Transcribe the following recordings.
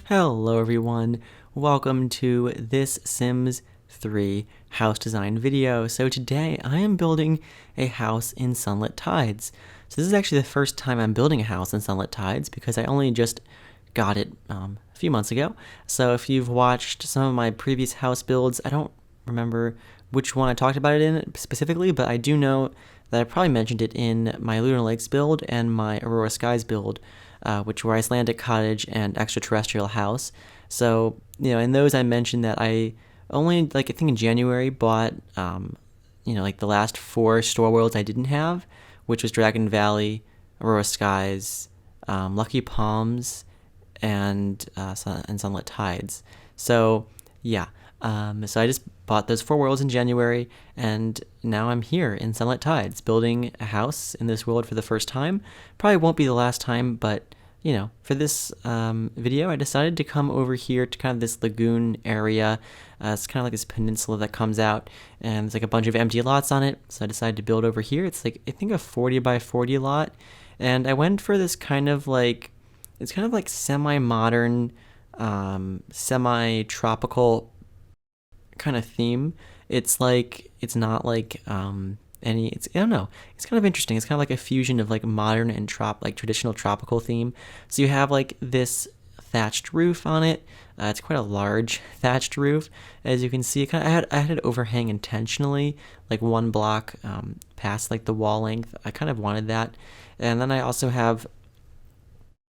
Hello everyone, welcome to this Sims 3 house design video. So today I am building a house in Sunlit Tides. So this is actually the first time I'm building a house in Sunlit Tides because I only just got it a few months ago. So if you've watched some of my previous house builds, I don't remember which one I talked about it in specifically, but I do know that I probably mentioned it in my Lunar Lakes build and my Aurora Skies build, which were Icelandic cottage and extraterrestrial house. So, in those I mentioned that I only, I think in January bought, the last 4 store worlds I didn't have, which was Dragon Valley, Aurora Skies, Lucky Palms, and Sunlit Tides. So, yeah. So I just bought those 4 worlds in January, and now I'm here in Sunlit Tides, building a house in this world for the first time. Probably won't be the last time, but, for this video, I decided to come over here to kind of this lagoon area. It's kind of like this peninsula that comes out, and there's like a bunch of empty lots on it, so I decided to build over here. It's like, I think a 40 by 40 lot, and I went for this kind of like, it's kind of like semi-modern, semi-tropical kind of theme. It's like, it's not like I don't know, it's kind of interesting. It's kind of like a fusion of like modern and traditional tropical theme. So you have like this thatched roof on it. It's quite a large thatched roof, as you can see. I had it overhang intentionally, like 1 block past like the wall length. I kind of wanted that. And then I also have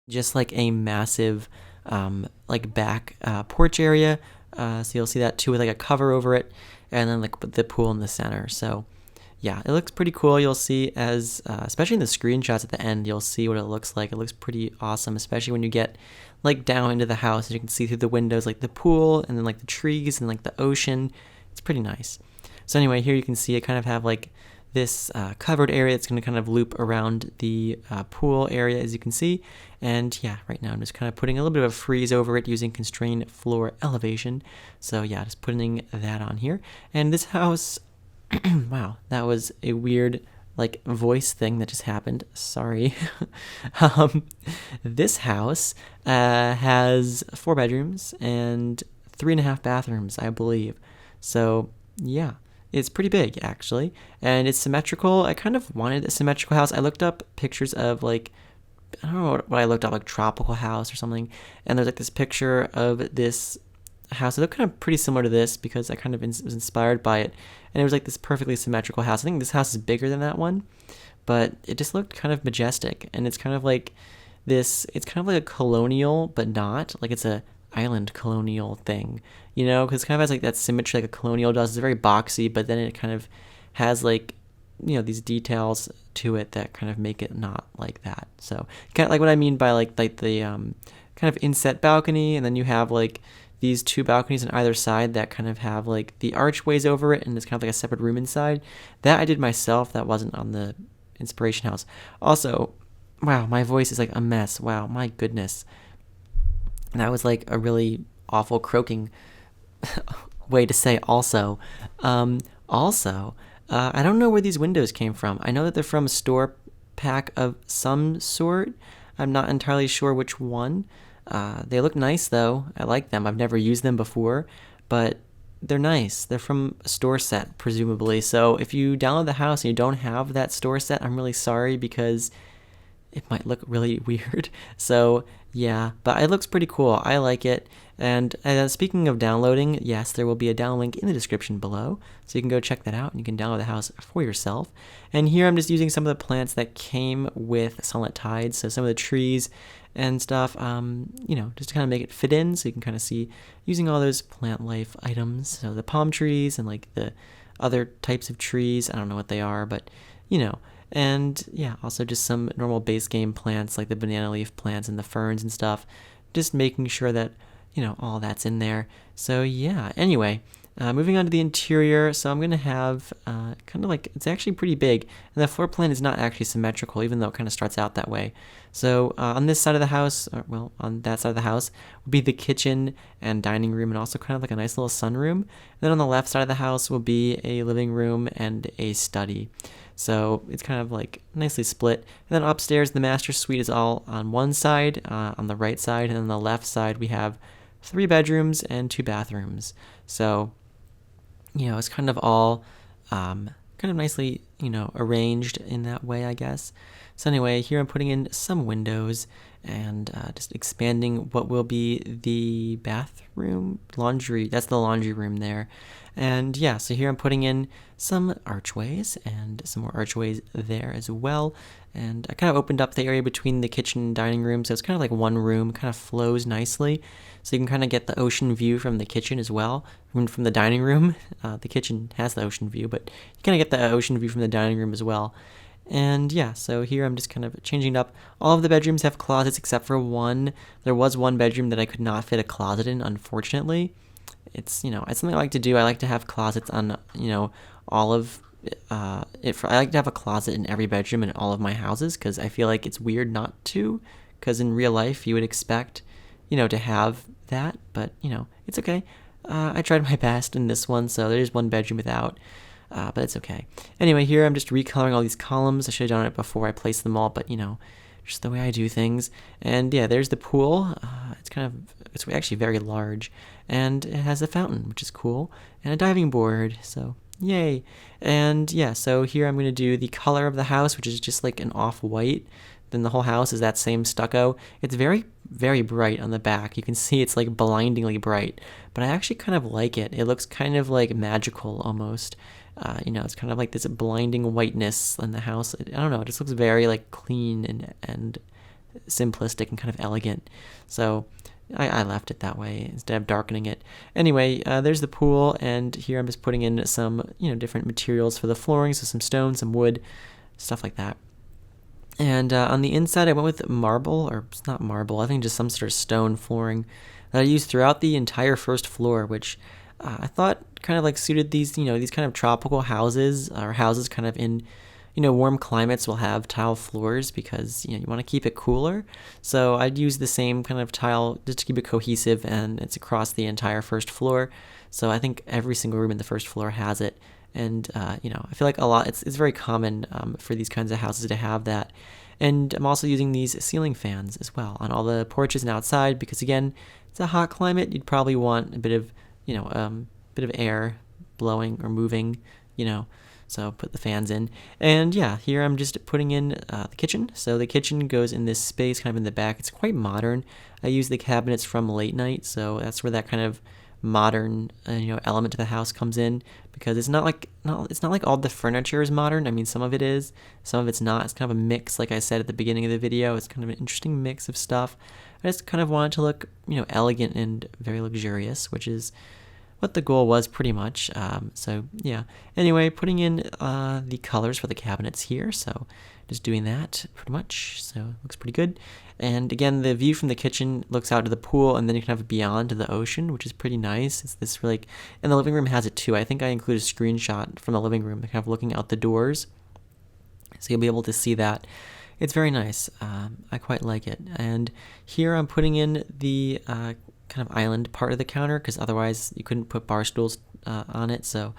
just like a massive like back porch area. So you'll see that too, with like a cover over it, and then like the pool in the center. So yeah, it looks pretty cool. You'll see as, especially in the screenshots at the end, you'll see what it looks like. It looks pretty awesome, especially when you get like down into the house and you can see through the windows like the pool and then like the trees and like the ocean. It's pretty nice. So anyway, here you can see I kind of have like this covered area that's going to kind of loop around the pool area, as you can see. And yeah, right now I'm just kind of putting a little bit of a freeze over it using constrained floor elevation. So yeah, just putting that on here. And this house, wow, that was a weird like voice thing that just happened. Sorry. This house has 4 bedrooms and 3.5 bathrooms, I believe. So yeah. It's pretty big, actually, and it's symmetrical. I kind of wanted a symmetrical house. I looked up pictures of, like, I don't know what I looked up, like tropical house or something, and there's like this picture of this house. It looked kind of pretty similar to this because I kind of was inspired by it, and it was like this perfectly symmetrical house. I think this house is bigger than that one, but it just looked kind of majestic, and it's kind of like this, it's kind of like a colonial, but not, like it's a island colonial thing, because it kind of has like that symmetry like a colonial does. It's very boxy, but then it kind of has like, these details to it that kind of make it not like that. So kind of like what I mean by like the kind of inset balcony, and then you have like these 2 balconies on either side that kind of have like the archways over it, and it's kind of like a separate room inside. That I did myself. That wasn't on the inspiration house. Also, wow, my voice is like a mess. Wow, my goodness. That was like a really awful croaking way to say also. I don't know where these windows came from. I know that they're from a store pack of some sort. I'm not entirely sure which one. They look nice though. I like them. I've never used them before, but they're nice. They're from a store set, presumably. So if you download the house and you don't have that store set, I'm really sorry because it might look really weird. So yeah, but it looks pretty cool. I like it. And speaking of downloading, yes, there will be a download link in the description below, so you can go check that out and you can download the house for yourself. And here I'm just using some of the plants that came with Sunlit Tides, so some of the trees and stuff, just to kind of make it fit in, so you can kind of see using all those plant life items. So the palm trees and like the other types of trees, I don't know what they are, but and yeah, also just some normal base game plants like the banana leaf plants and the ferns and stuff, just making sure that all that's in there. So yeah, anyway, moving on to the interior. So I'm gonna have kind of like, it's actually pretty big, and the floor plan is not actually symmetrical, even though it kind of starts out that way. So on this side of the house, on that side of the house will be the kitchen and dining room, and also kind of like a nice little sunroom. And then on the left side of the house will be a living room and a study. So it's kind of like nicely split. And then upstairs, the master suite is all on one side, on the right side, and on the left side we have 3 bedrooms and 2 bathrooms. So, it's kind of all kind of nicely, arranged in that way, I guess. So anyway, here I'm putting in some windows and just expanding what will be the bathroom, laundry. That's the laundry room there. And yeah, so here I'm putting in some archways and some more archways there as well. And I kind of opened up the area between the kitchen and dining room, so it's kind of like one room, kind of flows nicely. So you can kind of get the ocean view from the kitchen as well, from the dining room. The kitchen has the ocean view, but you kind of get the ocean view from the dining room as well. And yeah, so here I'm just kind of changing it up. All of the bedrooms have closets except for one. There was one bedroom that I could not fit a closet in, unfortunately. It's something I like to do. I like to have closets on, all of I like to have a closet in every bedroom in all of my houses because I feel like it's weird not to, because in real life you would expect, to have that, but, it's okay. I tried my best in this one, so there's one bedroom without, but it's okay. Anyway, here I'm just recoloring all these columns. I should have done it before I placed them all, but, just the way I do things. And yeah, there's the pool. It's actually very large, and it has a fountain, which is cool, and a diving board, so yay. And yeah, so here I'm going to do the color of the house, which is just like an off-white. Then the whole house is that same stucco. It's very, very bright on the back. You can see it's like blindingly bright, but I actually kind of like it. It looks kind of like magical almost. It's kind of like this blinding whiteness in the house. I don't know, it just looks very like clean and simplistic and kind of elegant. So I left it that way instead of darkening it. Anyway, there's the pool, and here I'm just putting in some, different materials for the flooring, so some stone, some wood, stuff like that. And on the inside, I went with marble, or it's not marble, I think just some sort of stone flooring that I used throughout the entire first floor, which I thought kind of like suited these, these kind of tropical houses, or houses kind of in, warm climates will have tile floors because, you want to keep it cooler. So I'd use the same kind of tile just to keep it cohesive, and it's across the entire first floor. So I think every single room in the first floor has it. And, I feel like it's very common for these kinds of houses to have that. And I'm also using these ceiling fans as well on all the porches and outside because, again, it's a hot climate. You'd probably want a bit of, bit of air blowing or moving, so put the fans in. And yeah, here I'm just putting in the kitchen. So the kitchen goes in this space kind of in the back. It's quite modern. I use the cabinets from Late Night, so that's where that kind of modern element to the house comes in, because it's not like all the furniture is modern. I mean, some of it is, some of it's not. It's kind of a mix, like I said at the beginning of the video. It's kind of an interesting mix of stuff. I just kind of wanted to look elegant and very luxurious, which is what the goal was pretty much. So yeah, anyway, putting in the colors for the cabinets here, so just doing that pretty much, so it looks pretty good. And again, the view from the kitchen looks out to the pool, and then you can have a beyond to the ocean, which is pretty nice. It's this really, and the living room has it too. I think I included a screenshot from the living room, kind of looking out the doors, so you'll be able to see that. It's very nice. I quite like it. And here I'm putting in the kind of island part of the counter, because otherwise you couldn't put bar stools on it, so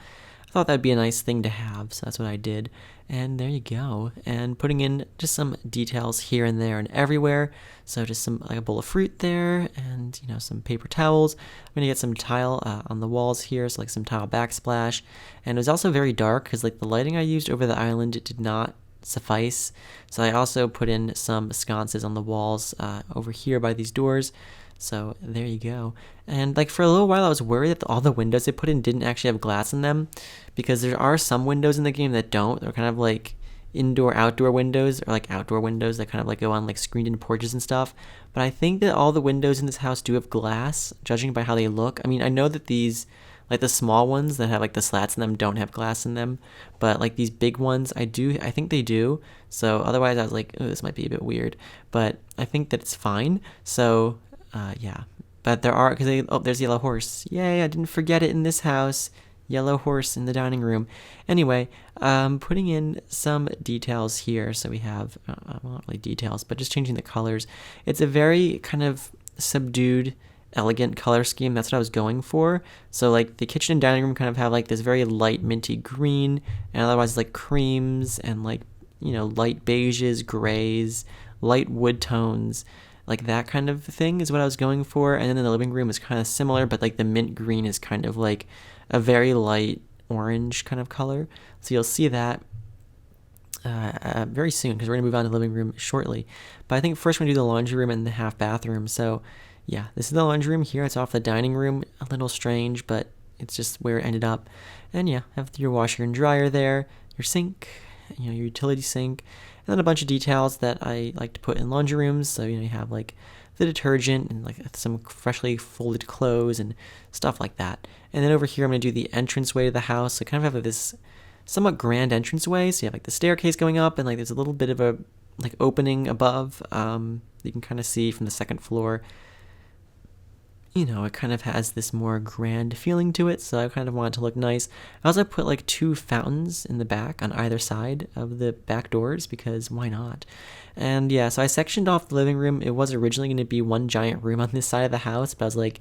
I thought that'd be a nice thing to have, so that's what I did. And there you go. And putting in just some details here and there and everywhere. So just some, like a bowl of fruit there, and some paper towels. I'm gonna get some tile on the walls here, so like some tile backsplash. And it was also very dark because like the lighting I used over the island did not suffice. So I also put in some sconces on the walls over here by these doors. So there you go. And like for a little while I was worried that all the windows they put in didn't actually have glass in them, because there are some windows in the game that don't. They're kind of like outdoor windows, or like outdoor windows that kind of like go on like screened in porches and stuff. But I think that all the windows in this house do have glass, judging by how they look. I mean, I know that these, like the small ones that have like the slats in them, don't have glass in them, but like these big ones, I think they do. So otherwise I was like, oh, this might be a bit weird, but I think that it's fine. So yeah, but there are, because there's Yellow Horse. Yay, I didn't forget it in this house. Yellow Horse in the dining room. Anyway, putting in some details here. So we have, well, not really details, but just changing the colors. It's a very kind of subdued elegant color scheme. That's what I was going for. So like the kitchen and dining room kind of have like this very light minty green, and otherwise like creams and like, light beiges, grays, light wood tones, like that kind of thing is what I was going for. And then in the living room is kind of similar, but like the mint green is kind of like a very light orange kind of color. So you'll see that very soon, because we're going to move on to the living room shortly. But I think first we're going to do the laundry room and the half bathroom. So yeah, this is the laundry room here. It's off the dining room. A little strange, but it's just where it ended up. And yeah, have your washer and dryer there, your sink, your utility sink, and then a bunch of details that I like to put in laundry rooms. So, you have like the detergent and like some freshly folded clothes and stuff like that. And then over here, I'm going to do the entranceway to the house. So kind of have this somewhat grand entranceway. So you have like the staircase going up, and like there's a little bit of a like opening above. You can kind of see from the second floor. It kind of has this more grand feeling to it, so I kind of want it to look nice. I also put like 2 fountains in the back on either side of the back doors, because why not? And yeah, so I sectioned off the living room. It was originally going to be one giant room on this side of the house, but I was like,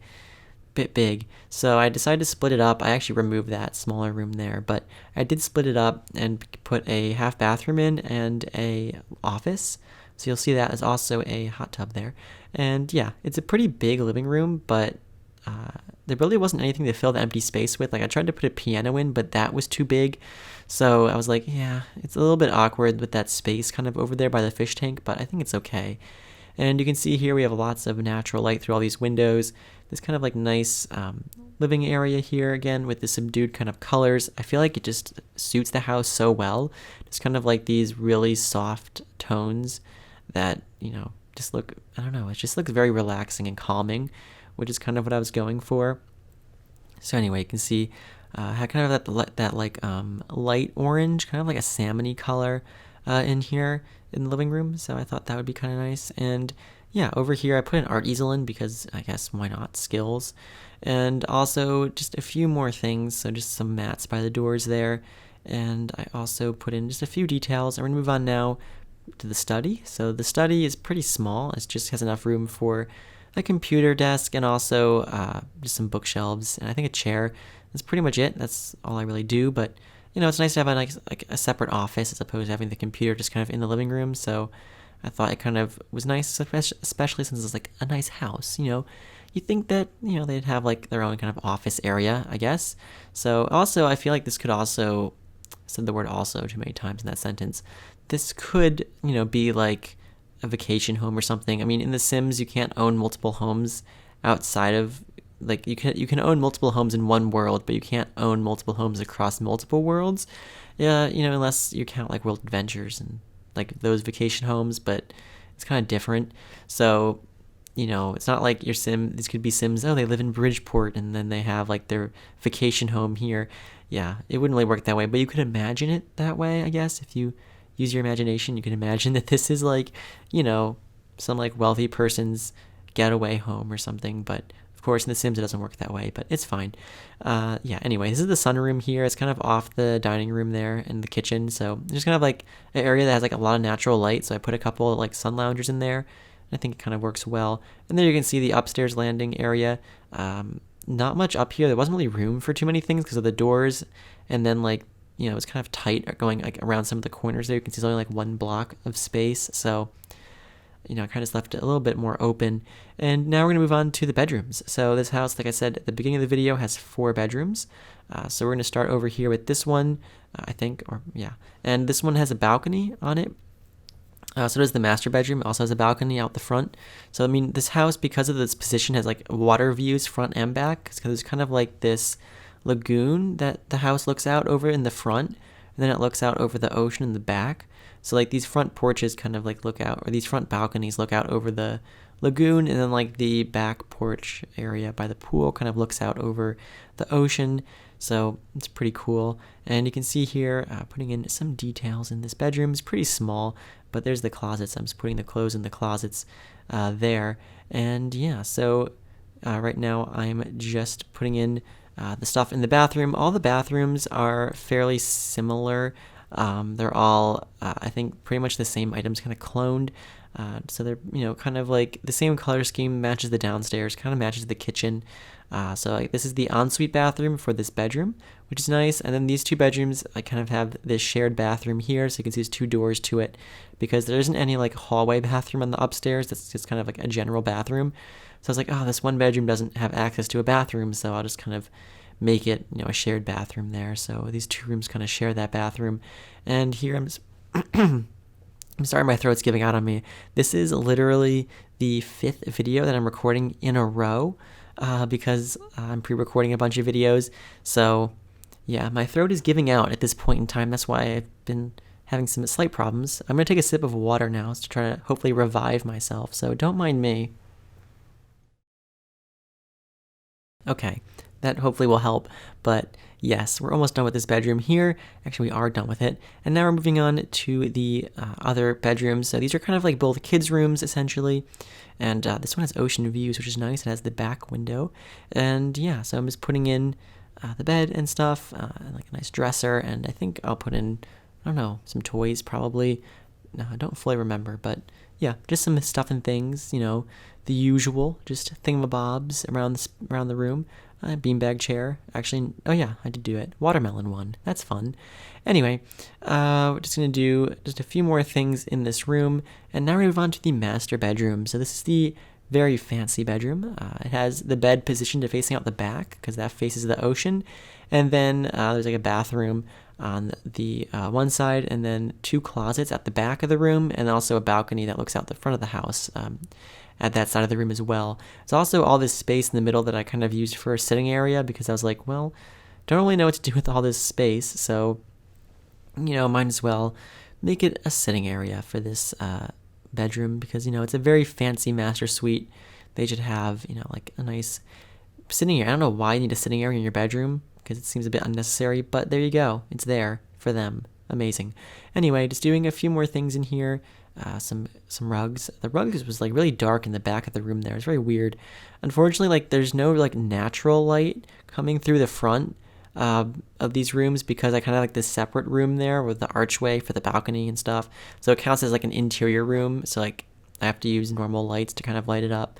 bit big, so I decided to split it up. I actually removed that smaller room there, but I did split it up and put a half bathroom in and a office. So you'll see that there's also a hot tub there. And yeah, it's a pretty big living room, but there really wasn't anything to fill the empty space with. Like I tried to put a piano in, but that was too big. So I was like, yeah, it's a little bit awkward with that space kind of over there by the fish tank, but I think it's okay. And you can see here we have lots of natural light through all these windows. This kind of like nice living area here again with the subdued kind of colors. I feel like it just suits the house so well. It's kind of like these really soft tones that, just look, I don't know, it just looks very relaxing and calming, which is kind of what I was going for. So anyway, you can see how kind of that like light orange, kind of like a salmon-y color in here in the living room. So I thought that would be kind of nice. And yeah, over here I put an art easel in because I guess why not, skills. And also just a few more things. So just some mats by the doors there. And I also put in just a few details. And we're going to move on now to the study. So the study is pretty small. It just has enough room for a computer desk and also just some bookshelves and I think a chair. That's pretty much it. That's all I really do. But it's nice to have a separate office as opposed to having the computer just kind of in the living room. So I thought it kind of was nice, especially since it's like a nice house. You think that they'd have like their own kind of office area, I guess. So also I feel like this could also, I said the word also too many times in that sentence. This could be like a vacation home or something. I mean, in The Sims, you can't own multiple homes outside of, like, you can own multiple homes in one world, but you can't own multiple homes across multiple worlds. Yeah, unless you count like World Adventures and like those vacation homes, but it's kind of different. So, it's not like your Sim, these could be Sims, oh, they live in Bridgeport and then they have like their vacation home here. Yeah, it wouldn't really work that way, but you could imagine it that way, I guess. If you use your imagination, you can imagine that this is like, some like wealthy person's getaway home or something. But of course, in The Sims, it doesn't work that way, but it's fine. Yeah, anyway, this is the sunroom here. It's kind of off the dining room there and the kitchen. So there's kind of like an area that has like a lot of natural light. So I put a couple of like sun loungers in there. I think it kind of works well. And there you can see the upstairs landing area. Not much up here. There wasn't really room for too many things because of the doors. And then like, it's kind of tight going like around some of the corners there. You can see there's only like one block of space. So, I kind of just left it a little bit more open. And now we're going to move on to the bedrooms. So this house, like I said at the beginning of the video, has 4 bedrooms. So we're going to start over here with this one, I think, or yeah. And this one has a balcony on it. So does the master bedroom. It also has a balcony out the front. So, I mean, this house, because of its position, has like water views front and back. Because there's kind of like this lagoon that the house looks out over in the front, and then it looks out over the ocean in the back. So like these front porches kind of like look out, or these front balconies look out over the lagoon, and then like the back porch area by the pool kind of looks out over the ocean. So it's pretty cool. And you can see here putting in some details in this bedroom. It's pretty small, but there's the closets. I'm just putting the clothes in the closets there. And yeah, so right now I'm just putting in the stuff in the bathroom. All the bathrooms are fairly similar They're all, I think, pretty much the same items, kind of cloned. So they're, kind of like the same color scheme, matches the downstairs, kind of matches the kitchen. So like this is the ensuite bathroom for this bedroom, which is nice. And then these two bedrooms, I kind of have this shared bathroom here, so you can see there's two doors to it, because there isn't any like hallway bathroom on the upstairs. That's just kind of like a general bathroom. So I was like, oh, this one bedroom doesn't have access to a bathroom, so I'll just kind of make it, a shared bathroom there. So these two rooms kind of share that bathroom. And here I'm just I'm sorry, my throat's giving out on me. This is literally the 5th video that I'm recording in a row, because I'm pre-recording a bunch of videos. So yeah, my throat is giving out at this point in time. That's why I've been having some slight problems. I'm going to take a sip of water now to try to hopefully revive myself, so don't mind me. Okay, that hopefully will help, but yes, we're almost done with this bedroom here. Actually, we are done with it. And now we're moving on to the other bedrooms. So these are kind of like both kids' rooms, essentially. And this one has ocean views, which is nice. It has the back window. And yeah, so I'm just putting in the bed and stuff, like a nice dresser. And I think I'll put in, I don't know, some toys probably. No, I don't fully remember, but yeah, just some stuff and things, the usual, just thingamabobs around the room. Beanbag chair. Actually, oh yeah, I did do it. Watermelon one. That's fun. Anyway, we're just going to do just a few more things in this room. And now we move on to the master bedroom. So this is the very fancy bedroom. It has the bed positioned facing out the back, because that faces the ocean. And then there's like a bathroom on the one side, and then 2 closets at the back of the room, and also a balcony that looks out the front of the house. At that side of the room as well. There's also all this space in the middle that I kind of used for a sitting area, because I was like, well, don't really know what to do with all this space, so, might as well make it a sitting area for this bedroom, because, it's a very fancy master suite. They should have, like a nice sitting area. I don't know why you need a sitting area in your bedroom, because it seems a bit unnecessary, but there you go. It's there for them. Amazing. Anyway, just doing a few more things in here. Some rugs. The rugs was like really dark in the back of the room there. It's very weird. Unfortunately, like there's no like natural light coming through the front of these rooms, because I kind of like this separate room there with the archway for the balcony and stuff. So it counts as like an interior room. So like I have to use normal lights to kind of light it up,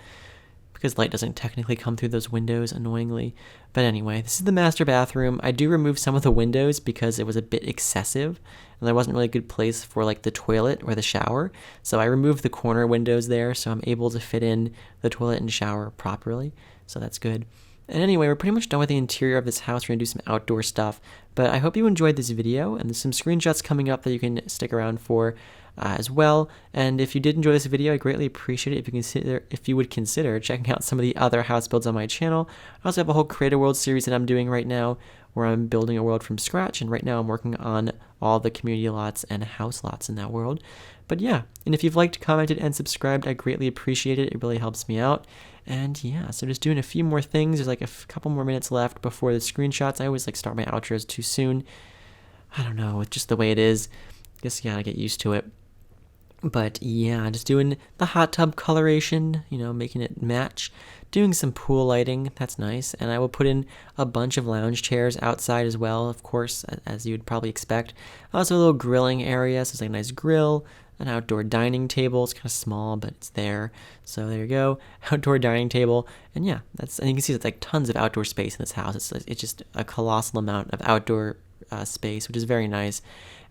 because light doesn't technically come through those windows, annoyingly. But anyway, this is the master bathroom. I do remove some of the windows because it was a bit excessive, and there wasn't really a good place for like the toilet or the shower. So I removed the corner windows there, so I'm able to fit in the toilet and shower properly. So that's good. And anyway, we're pretty much done with the interior of this house. We're going to do some outdoor stuff. But I hope you enjoyed this video, and there's some screenshots coming up that you can stick around for as well. And if you did enjoy this video, I greatly appreciate it if you would consider checking out some of the other house builds on my channel. I also have a whole Create a World series that I'm doing right now, where I'm building a world from scratch, and right now I'm working on all the community lots and house lots in that world. But yeah, and if you've liked, commented, and subscribed, I greatly appreciate it. It really helps me out. And yeah, so just doing a few more things. There's like a couple more minutes left before the screenshots. I always like start my outros too soon. I don't know, it's just the way it is. I guess you gotta get used to it. But yeah, just doing the hot tub coloration, making it match. Doing some pool lighting, that's nice. And I will put in a bunch of lounge chairs outside as well, of course, as you would probably expect. Also a little grilling area, so it's like a nice grill. An outdoor dining table. It's kind of small, but it's there. So there you go. Outdoor dining table. And yeah, and you can see there's like tons of outdoor space in this house. It's just a colossal amount of outdoor space, which is very nice.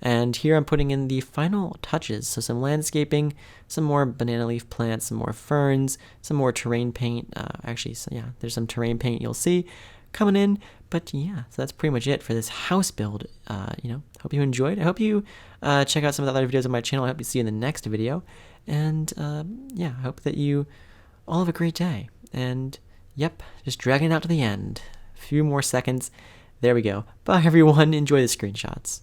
And here I'm putting in the final touches. So some landscaping, some more banana leaf plants, some more ferns, some more terrain paint. So yeah, there's some terrain paint you'll see coming in. But yeah, so that's pretty much it for this house build. Hope you enjoyed. I hope you check out some of the other videos on my channel. I hope you see you in the next video. And yeah, I hope that you all have a great day. And yep, just dragging it out to the end. A few more seconds. There we go. Bye everyone. Enjoy the screenshots.